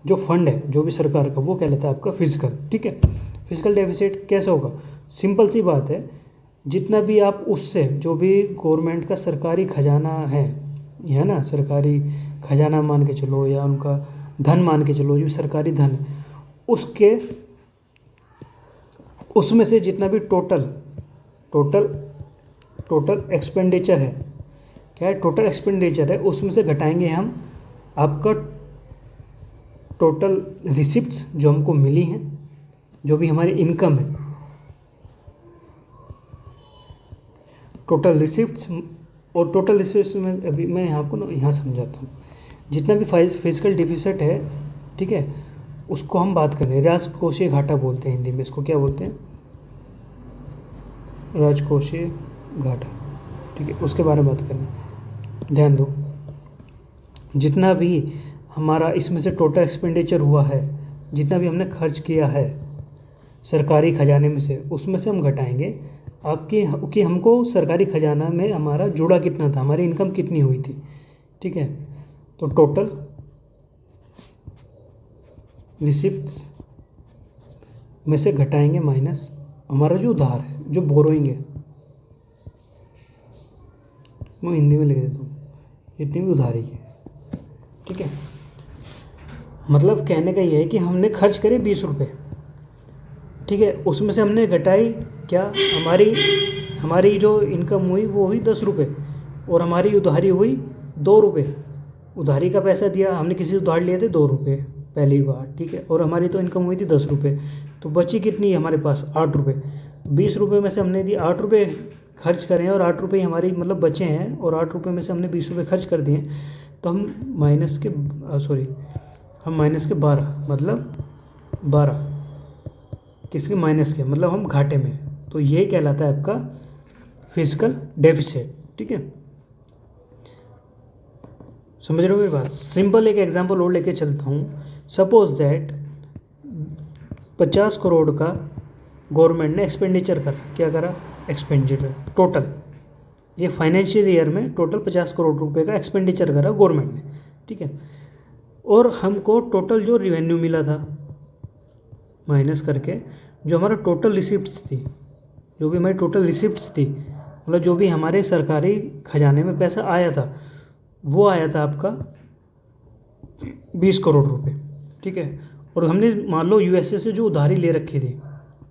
जो फंड है जो भी सरकार का, वो कहलाता है आपका फिजिकल, ठीक है। फिजिकल डेफिसिट कैसे होगा, सिंपल सी बात है, जितना भी आप उससे जो भी गवर्नमेंट का सरकारी खजाना है ना, सरकारी खजाना मान के चलो या उनका धन मान के चलो, जो सरकारी धन है उसके, उसमें से जितना भी टोटल एक्सपेंडिचर है, क्या है, टोटल एक्सपेंडिचर है, उसमें से घटाएंगे हम आपका टोटल रिसिप्ट्स जो हमको मिली हैं, जो भी हमारी इनकम है, टोटल रिसिप्ट्स, और टोटल रिसिप्ट्स में अभी मैं आपको ना यहाँ समझाता हूँ। जितना भी फिजिकल डिफिसिट है, ठीक है, उसको हम बात कर रहे हैं। राजकोषीय घाटा बोलते हैं हिंदी में, इसको क्या बोलते हैं? राजकोषीय घाटा, ठीक है, उसके बारे में बात कर रहे हैं। ध्यान दो, जितना भी हमारा इसमें से टोटल एक्सपेंडिचर हुआ है, जितना भी हमने खर्च किया है सरकारी खजाने में से, उसमें से हम घटाएंगे आपकी कि हमको सरकारी खजाना में हमारा जुड़ा कितना था, हमारी इनकम कितनी हुई थी, ठीक है। तो टोटल रिसिप्ट्स में से घटाएंगे माइनस हमारा जो उधार है, जो बोरोइंग है, मैं हिंदी में लिख देता हूँ, जितनी भी उधारी है, ठीक है। मतलब कहने का ये है कि हमने खर्च करे 20 रुपये, ठीक है, उसमें से हमने घटाई क्या, हमारी जो इनकम हुई वो हुई 10 रुपये, और हमारी उधारी हुई 2 रुपये। उधारी का पैसा दिया हमने, किसी से उधार लिए थे 2 रुपये पहली बार, ठीक है, और हमारी तो इनकम हुई थी 10 रुपये, तो बची कितनी हमारे पास 8 रुपये। 20 रुपये में से हमने दिए 8 रुपये खर्च करें, और 8 रुपये हमारी मतलब बचे हैं, और 8 रुपये में से हमने 20 रुपये खर्च कर दिए, तो हम माइनस के 12, मतलब 12 किसके, माइनस के, मतलब हम घाटे में। तो ये कहलाता है आपका फिजिकल डेफिसिट, ठीक है। समझ रहे हो मेरी बात? सिंपल एक एग्जांपल और लेके चलता हूँ। सपोज दैट 50 करोड़ का गवर्नमेंट ने एक्सपेंडिचर करा, क्या करा, एक्सपेंडिचर टोटल, ये फाइनेंशियल ईयर में टोटल 50 करोड़ रुपए का एक्सपेंडिचर करा गवर्नमेंट ने, ठीक है। और हमको टोटल जो रिवेन्यू मिला था माइनस करके, जो हमारा टोटल रिसिप्ट्स थी, जो भी हमारी टोटल रिसिप्ट्स थी, मतलब जो भी हमारे सरकारी खजाने में पैसा आया था, वो आया था आपका 20 करोड़ रुपए, ठीक है। और हमने मान लो यूएसए से जो उधारी ले रखी थी,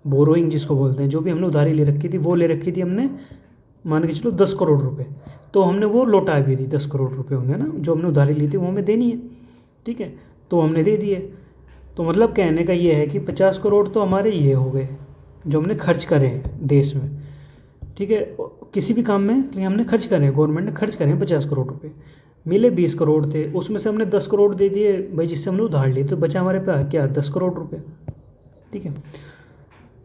बोरोइंग जिसको बोलते हैं, जो भी हमने उधारी ले रखी थी, वो ले रखी थी हमने, मान के चलो 10 करोड़ रुपए, तो हमने वो लौटा भी दी 10 करोड़ रुपए उन्हें ना, जो हमने उधारी ली थी वो हमें देनी है, ठीक है, तो हमने दे दिए। तो मतलब कहने का ये है कि 50 करोड़ तो हमारे ये हो गए जो हमने खर्च करे हैं देश में, ठीक है, किसी भी काम में, लेकिन हमने खर्च करे हैं, गवर्नमेंट ने खर्च करे हैं 50 करोड़ रुपए। मिले 20 करोड़ थे, उसमें से हमने 10 करोड़ दे दिए भाई, जिससे हमने उधार ली, तो बचा हमारे पास क्या, 10 करोड़ रुपए, ठीक है।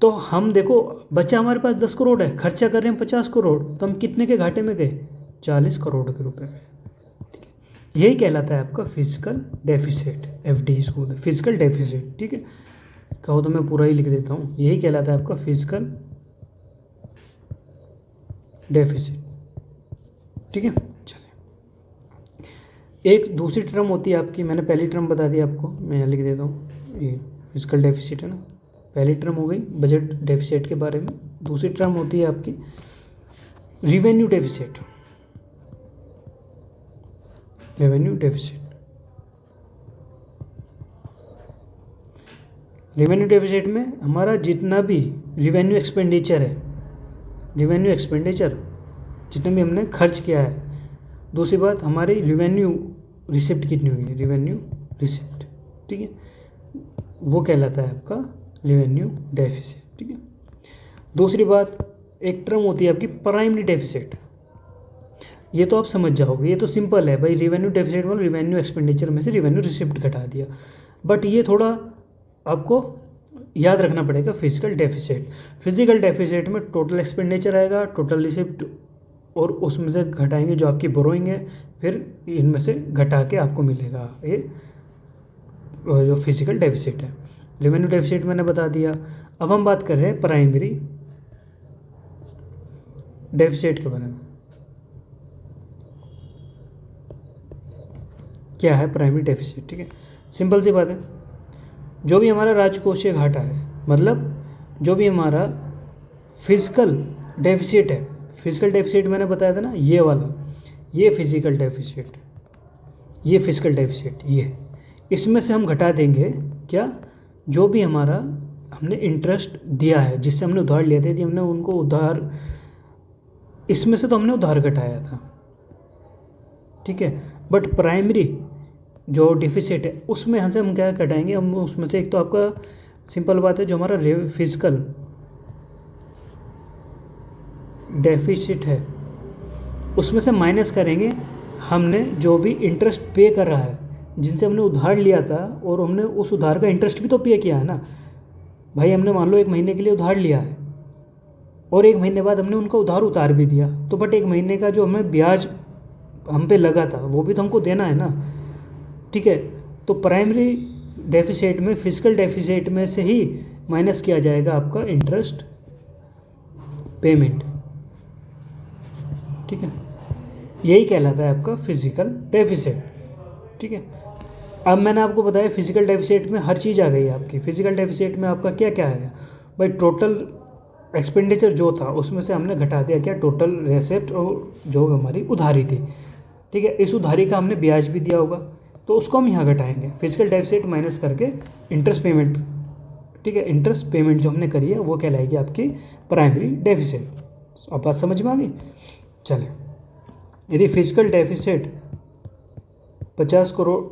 तो हम देखो, बचा हमारे पास 10 करोड़ है, खर्चा कर रहे हैं 50 करोड़, तो हम कितने के घाटे में गए, 40 करोड़ के रुपए में, ठीक है। यही कहलाता है आपका फिजिकल डेफिसिट, FD इसको फिजिकल डेफिसिट, ठीक है। कहो तो मैं पूरा ही लिख देता हूँ, यही कहलाता है आपका फिजिकल डेफिसिट, ठीक है। चलिए, एक दूसरी टर्म होती है आपकी, मैंने पहली टर्म बता दी आपको, मैं यहाँ लिख देता हूँ, ये फिजिकल डेफिसिट है ना, पहली टर्म हो गई बजट डेफिसिट के बारे में। दूसरी टर्म होती है आपकी revenue deficit. Revenue deficit, revenue deficit में हमारा जितना भी रिवेन्यू एक्सपेंडिचर है, रिवेन्यू एक्सपेंडिचर जितना भी हमने खर्च किया है, दूसरी बात हमारी रिवेन्यू रिसिप्ट कितनी हुई है, रिवेन्यू रिसिप्ट, ठीक है, वो कहलाता है आपका रेवेन्यू डेफिसिट, ठीक है। दूसरी बात, एक टर्म होती है आपकी प्राइमरी डेफिसिट, ये तो आप समझ जाओगे, ये तो सिंपल है भाई, रेवेन्यू डेफिसिट मतलब रिवेन्यू एक्सपेंडिचर में से रिवेन्यू रिसिप्ट घटा दिया, बट ये थोड़ा आपको याद रखना पड़ेगा। फिजिकल डेफिसिट, फिजिकल डेफिसिट में टोटल एक्सपेंडिचर आएगा, टोटल रिसिप्ट, और उसमें से घटाएंगे जो आपकी बोरोइंग है, फिर इनमें से घटा के आपको मिलेगा ये जो फिजिकल डेफिसिट है। रेवेन्यू डेफिसिट मैंने बता दिया। अब हम बात कर रहे हैं प्राइमरी डेफिसिट के बारे में। क्या है प्राइमरी डेफिसिट, ठीक है, सिंपल सी बात है, जो भी हमारा राजकोषीय घाटा है, मतलब जो भी हमारा फिजिकल डेफिसिट है, फिजिकल डेफिसिट मैंने बताया था ना, ये वाला, ये फिजिकल डेफिसिट, ये फिजिकल डेफिसिट, ये इसमें से हम घटा देंगे क्या, जो भी हमारा हमने इंटरेस्ट दिया है, जिससे हमने उधार लिए थे, यदि हमने उनको उधार, इसमें से तो हमने उधार घटाया था, ठीक है, बट प्राइमरी जो डिफिसिट है उसमें हमसे हम क्या घटाएंगे, हम उसमें से एक तो आपका सिंपल बात है, जो हमारा फिजिकल डेफिसिट है उसमें से माइनस करेंगे हमने जो भी इंटरेस्ट पे कर रहा है, जिनसे हमने उधार लिया था, और हमने उस उधार का इंटरेस्ट भी तो पे किया है ना भाई। हमने मान लो 1 महीने के लिए उधार लिया है और 1 महीने बाद हमने उनका उधार उतार भी दिया, तो बट 1 महीने का जो हमें ब्याज हम पे लगा था वो भी तो हमको देना है ना, ठीक है। तो प्राइमरी डेफिसिट में, फिजिकल डेफिसिट में से ही माइनस किया जाएगा आपका इंटरेस्ट पेमेंट, ठीक है। यही कहलाता है आपका फिजिकल डेफिसिट, ठीक है। अब मैंने आपको बताया फिजिकल डेफिसिट में हर चीज़ आ गई है आपकी। फिजिकल डेफिसिट में आपका क्या क्या आएगा भाई, टोटल एक्सपेंडिचर जो था उसमें से हमने घटा दिया क्या, टोटल रेसिप्ट और जो हमारी उधारी थी, ठीक है। इस उधारी का हमने ब्याज भी दिया होगा तो उसको हम यहाँ घटाएंगे, फिजिकल डेफिसिट माइनस करके इंटरेस्ट पेमेंट, ठीक है। इंटरेस्ट पेमेंट जो हमने करी है वो कहलाएगी आपकी प्राइमरी डेफिसिट। अब बात समझ में आ गई। चले, यदि फिजिकल डेफिसिट 50 करोड़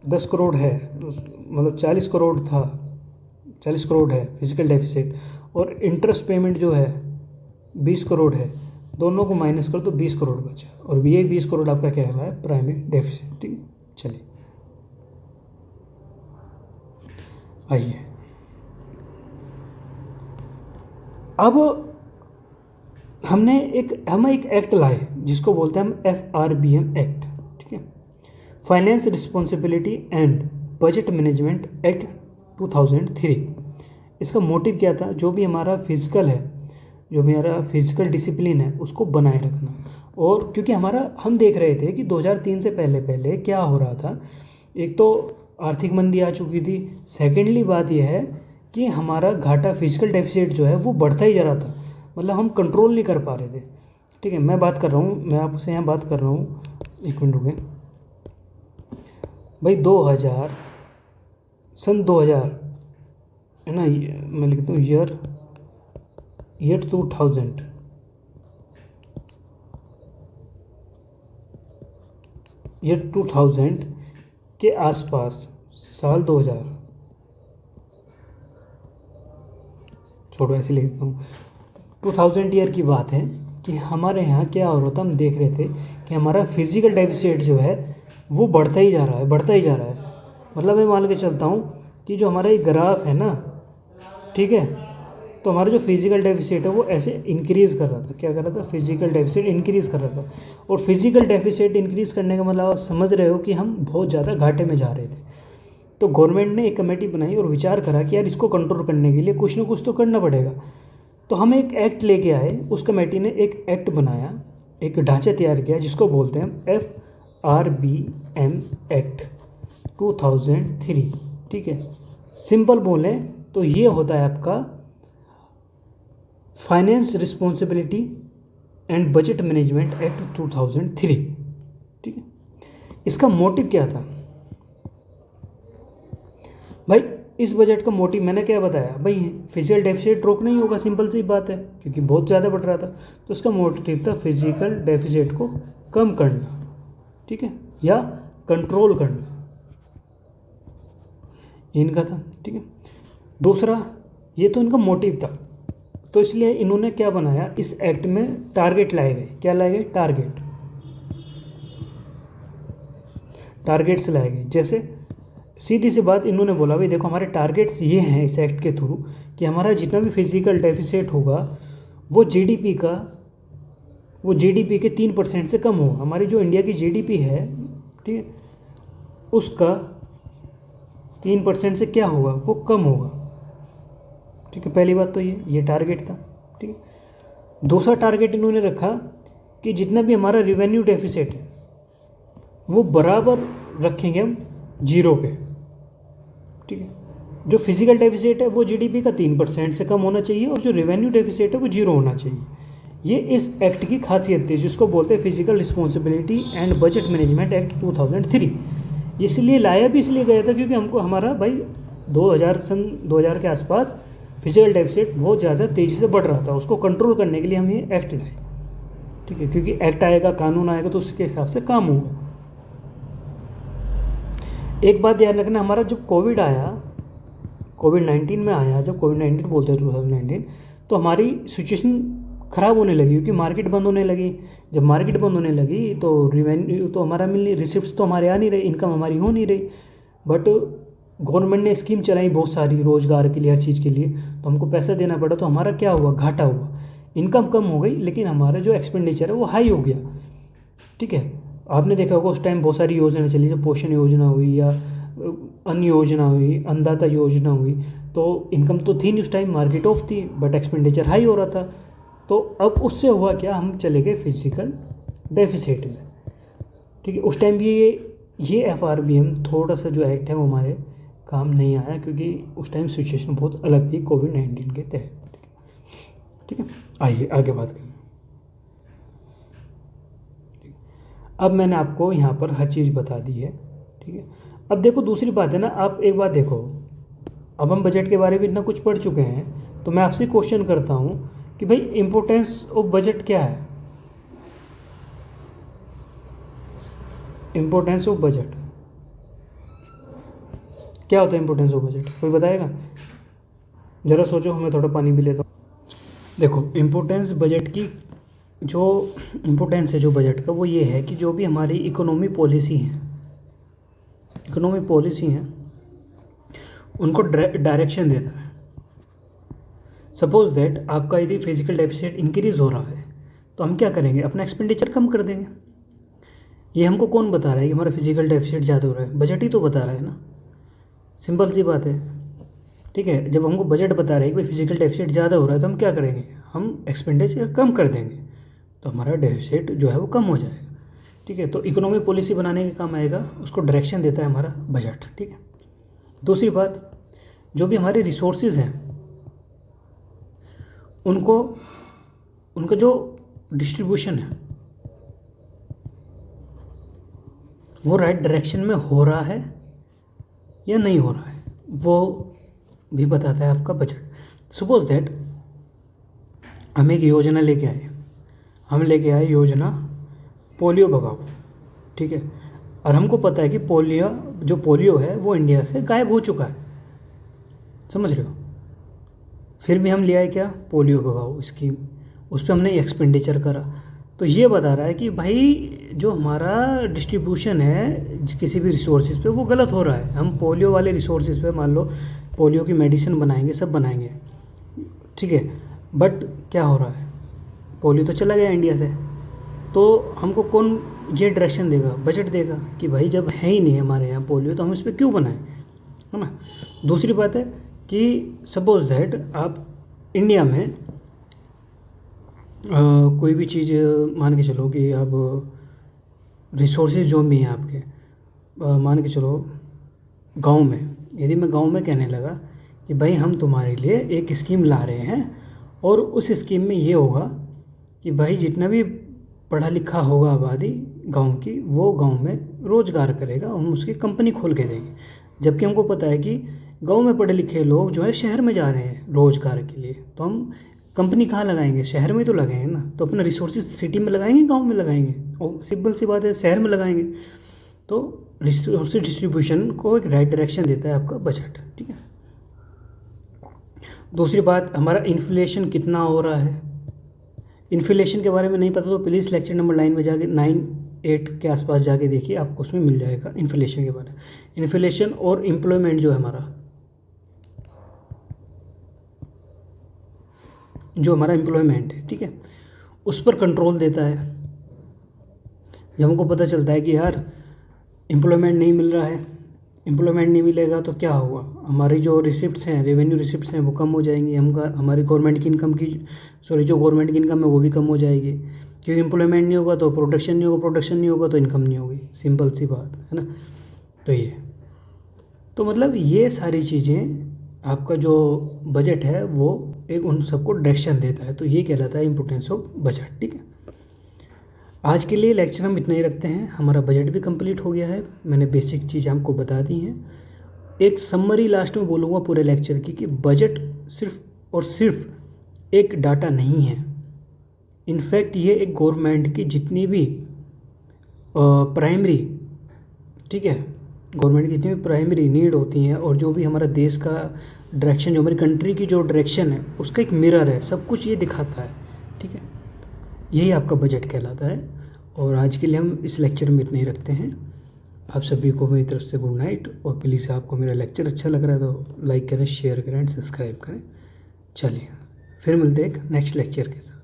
10 करोड़ है, मतलब 40 करोड़ था, 40 करोड़ है फिजिकल डेफिसिट, और इंटरेस्ट पेमेंट जो है 20 करोड़ है, दोनों को माइनस कर तो 20 करोड़ बचा, और ये 20 करोड़ आपका क्या है प्राइमरी डेफिसिट, ठीक है। चलिए आइए, अब हम एक एक्ट लाए जिसको बोलते हैं हम FRBM एक्ट, ठीक है, finance responsibility and budget management act 2003। इसका मोटिव क्या था, जो भी हमारा फिजिकल है, जो भी हमारा फिजिकल डिसिप्लिन है उसको बनाए रखना। और क्योंकि हम देख रहे थे कि 2003 से पहले क्या हो रहा था, एक तो आर्थिक मंदी आ चुकी थी, सेकेंडली बात यह है कि हमारा घाटा फिजिकल डेफिसिट जो है वो बढ़ता ही जा रहा था, मतलब हम कंट्रोल नहीं कर पा रहे थे, ठीक है। मैं आपसे यहाँ बात कर रहा हूँ, 1 मिनट रुके भाई। 2000 है ना, मैं लिखता हूँ ईयर 2000, ईयर 2000 के आसपास, साल 2000 छोड़ो ऐसे लिखता हूँ, 2000 ईयर की बात है कि हमारे यहाँ क्या हो रहा था, हम देख रहे थे कि हमारा फिजिकल डेफिसिट जो है वो बढ़ता ही जा रहा है। मतलब मैं मान के चलता हूँ कि जो हमारा ये ग्राफ है ना, ठीक है, तो हमारा जो फिजिकल डेफिसिट है वो ऐसे इंक्रीज़ कर रहा था। क्या कर रहा था, फिजिकल डेफिसिट इंक्रीज़ कर रहा था। और फिजिकल डेफिसिट इंक्रीज़ करने का मतलब आप समझ रहे हो कि हम बहुत ज़्यादा घाटे में जा रहे थे। तो गवर्नमेंट ने एक कमेटी बनाई और विचार करा कि यार इसको कंट्रोल करने के लिए कुछ ना कुछ तो करना पड़ेगा। तो हम एक एक्ट लेके आए, उस कमेटी ने एक एक्ट बनाया, एक ढांचा तैयार किया जिसको बोलते हैं FRBM एक्ट 2003, ठीक है। सिंपल बोलें तो ये होता है आपका finance responsibility and budget management act 2003, ठीक है। इसका मोटिव क्या था भाई, इस बजट का मोटिव मैंने क्या बताया भाई, फिजिकल डेफिसिट रोकना ही होगा, सिंपल सी बात है, क्योंकि बहुत ज़्यादा बढ़ रहा था। तो इसका मोटिव था फिजिकल डेफिसिट को कम करना, ठीक है, या कंट्रोल करना, इनका था, ठीक है। दूसरा, ये तो इनका मोटिव था, तो इसलिए इन्होंने क्या बनाया, इस एक्ट में टारगेट लाए गए। क्या लाए गए, टारगेट्स लाए गए। जैसे सीधी सी बात, इन्होंने बोला भाई देखो हमारे टारगेट्स ये हैं इस एक्ट के थ्रू कि हमारा जितना भी फिजिकल डेफिसिट होगा वो जीडीपी के 3% से कम होगा। हमारी जो इंडिया की जीडीपी है, ठीक है, उसका 3% से क्या होगा, वो कम होगा, ठीक है। पहली बात तो ये टारगेट था, ठीक है। दूसरा टारगेट इन्होंने रखा कि जितना भी हमारा रिवेन्यू डेफिसिट है वो बराबर रखेंगे हम जीरो पे, ठीक है। जो फिजिकल डेफिसिट है वो जीडीपी का 3% से कम होना चाहिए, और जो रिवेन्यू डेफिसिट है वो जीरो होना चाहिए। ये इस एक्ट की खासियत थी, जिसको बोलते हैं physical responsibility and budget management act 2003। इसलिए लाया भी इसलिए गया था क्योंकि हमको हमारा भाई 2000 के आसपास फिजिकल डेफिसिट बहुत ज़्यादा तेज़ी से बढ़ रहा था, उसको कंट्रोल करने के लिए हम ये एक्ट लाए, ठीक है। क्योंकि एक्ट आएगा, कानून आएगा, तो उसके हिसाब से काम होगा। एक बात ध्यान रखना, हमारा जब कोविड 19 में आया, जब कोविड 19 बोलते हैं 2019, तो हमारी सिचुएशन ख़राब होने लगी क्योंकि मार्केट बंद होने लगी। जब मार्केट बंद होने लगी तो रिवेन्यू तो हमारा मिल नहीं, रिसिप्ट तो हमारे आ नहीं रहे, इनकम हमारी हो नहीं रही। बट गवर्नमेंट ने स्कीम चलाई बहुत सारी रोज़गार के लिए, हर चीज़ के लिए, तो हमको पैसा देना पड़ा, तो हमारा क्या हुआ, घाटा हुआ। इनकम कम हो गई लेकिन हमारा जो एक्सपेंडिचर है वो हाई हो गया। ठीक है, आपने देखा होगा उस टाइम बहुत सारी योजना चली, जब पोषण योजना हुई या अन्य योजना हुई, अन्नदाता योजना हुई, तो इनकम तो थी नहीं उस टाइम, मार्केट ऑफ थी, बट एक्सपेंडिचर हाई हो रहा था। तो अब उससे हुआ क्या, हम चले गए फिजिकल डेफिसिट में। ठीक है, उस टाइम भी ये FRBM थोड़ा सा जो एक्ट है वो हमारे काम नहीं आया, क्योंकि उस टाइम सिचुएशन बहुत अलग थी कोविड-19 के तहत। ठीक है, आइए आगे बात करें। अब मैंने आपको यहाँ पर हर चीज़ बता दी है। ठीक है, अब देखो दूसरी बात है ना, आप एक बात देखो, अब हम बजट के बारे में इतना कुछ पढ़ चुके हैं, तो मैं आपसे क्वेश्चन करता हूँ कि भाई इम्पोर्टेंस ऑफ बजट क्या है। इम्पोर्टेंस ऑफ बजट क्या होता है? इम्पोर्टेंस ऑफ बजट कोई बताएगा? ज़रा सोचो, मैं थोड़ा पानी भी लेता हूँ। देखो, इम्पोर्टेंस बजट की जो इम्पोर्टेंस है जो बजट का, वो ये है कि जो भी हमारी इकोनॉमी पॉलिसी हैं उनको डायरेक्शन देता है। सपोज दैट आपका यदि फिजिकल डेफिसिट इंक्रीज़ हो रहा है तो हम क्या करेंगे, अपना एक्सपेंडिचर कम कर देंगे। ये हमको कौन बता रहा है कि हमारा फिजिकल डेफिसिट ज़्यादा हो रहा है? बजट ही तो बता रहा है ना, सिंपल सी बात है। ठीक है, जब हमको बजट बता रहा है कि भाई फिजिकल डेफिसिट ज़्यादा हो रहा है तो हम क्या करेंगे, हम एक्सपेंडिचर कम कर देंगे, तो हमारा डेफिसिट जो है वो कम हो जाएगा। ठीक है, तो इकोनॉमी पॉलिसी बनाने के काम आएगा, उसको डायरेक्शन देता है हमारा बजट। ठीक है, दूसरी बात, जो भी हमारे रिसोर्सेज हैं उनको, उनका जो डिस्ट्रीब्यूशन है वो राइट डायरेक्शन में हो रहा है या नहीं हो रहा है, वो भी बताता है आपका बजट। सपोज दैट हम एक योजना लेके आए, योजना पोलियो भगाओ। ठीक है, और हमको पता है कि पोलियो है वो इंडिया से गायब हो चुका है, समझ रहे हो, फिर भी हम ले आए क्या, पोलियो भगाओ स्कीम, उस पर हमने एक्सपेंडिचर करा। तो ये बता रहा है कि भाई जो हमारा डिस्ट्रीब्यूशन है किसी भी रिसोर्सेज पे वो गलत हो रहा है। हम पोलियो वाले रिसोर्सेज पे मान लो पोलियो की मेडिसिन बनाएंगे, सब बनाएंगे, ठीक है, बट क्या हो रहा है, पोलियो तो चला गया इंडिया से। तो हमको कौन ये डायरेक्शन देगा, बजट देगा कि भाई जब है ही नहीं हमारे यहाँ पोलियो तो हम इस पर क्यों बनाएं, है ना। दूसरी बात है कि सपोज दैट आप इंडिया में कोई भी चीज़ मान के चलो कि आप रिसोर्सेज जो भी हैं आपके, मान के चलो गांव में, यदि मैं गांव में कहने लगा कि भाई हम तुम्हारे लिए एक स्कीम ला रहे हैं और उस स्कीम में ये होगा कि भाई जितना भी पढ़ा लिखा होगा आबादी गांव की, वो गांव में रोज़गार करेगा, हम उसकी कंपनी खोल के देंगे। जबकि हमको पता है कि गांव में पढ़े लिखे लोग जो है शहर में जा रहे हैं रोज़गार के लिए, तो हम कंपनी कहाँ लगाएंगे, शहर में तो लगाएंगे ना। तो अपना रिसोर्सेज सिटी में लगाएंगे, गांव में लगाएंगे, और सिंपल सी बात है शहर में लगाएंगे। तो रिसोर्सेज डिस्ट्रीब्यूशन को एक राइट डायरेक्शन देता है आपका बजट। ठीक है, दूसरी बात, हमारा इन्फ्लेशन कितना हो रहा है। इन्फ्लेशन के बारे में नहीं पता तो प्लीज़ लेक्चर नंबर 9 में जाके 9-8 के आसपास जाके देखिए, आपको उसमें मिल जाएगा इन्फ्लेशन के बारे में। इन्फ्लेशन और एम्प्लॉयमेंट जो है हमारा एम्प्लॉयमेंट है, ठीक है, उस पर कंट्रोल देता है। जब हमको पता चलता है कि यार एम्प्लॉयमेंट नहीं मिल रहा है, एम्प्लॉयमेंट नहीं मिलेगा तो क्या होगा, हमारी जो रिसिप्ट्स हैं, रेवेन्यू रिसिप्ट्स हैं वो कम हो जाएंगी, हमारी गवर्नमेंट की इनकम जो गवर्नमेंट की इनकम है वो भी कम हो जाएगी, क्योंकि एम्प्लॉयमेंट नहीं होगा तो प्रोडक्शन नहीं होगा, प्रोडक्शन नहीं होगा तो इनकम नहीं होगी, सिंपल सी बात है ना। तो ये तो मतलब ये सारी चीज़ें आपका जो बजट है वो एक उन सबको डायरेक्शन देता है। तो ये कहलाता है इम्पोर्टेंस ऑफ बजट। ठीक है, आज के लिए लेक्चर हम इतना ही रखते हैं, हमारा बजट भी कंप्लीट हो गया है, मैंने बेसिक चीज़ें आपको बता दी हैं। एक समरी लास्ट में बोलूँगा पूरे लेक्चर की कि बजट सिर्फ और सिर्फ एक डाटा नहीं है, इनफैक्ट ये एक गवर्नमेंट की जितनी भी प्राइमरी, ठीक है, गवर्नमेंट की जितनी भी प्राइमरी नीड होती हैं और जो भी हमारा देश का डायरेक्शन, जो हमारी कंट्री की जो डायरेक्शन है उसका एक मिरर है, सब कुछ ये दिखाता है। ठीक है, यही आपका बजट कहलाता है। और आज के लिए हम इस लेक्चर में इतना ही रखते हैं। आप सभी को मेरी तरफ से गुड नाइट। और प्लीज़ आपको मेरा लेक्चर अच्छा लग रहा है तो लाइक करें, शेयर करें एंड सब्सक्राइब करें। चलिए फिर मिलते हैं एक नेक्स्ट लेक्चर के साथ।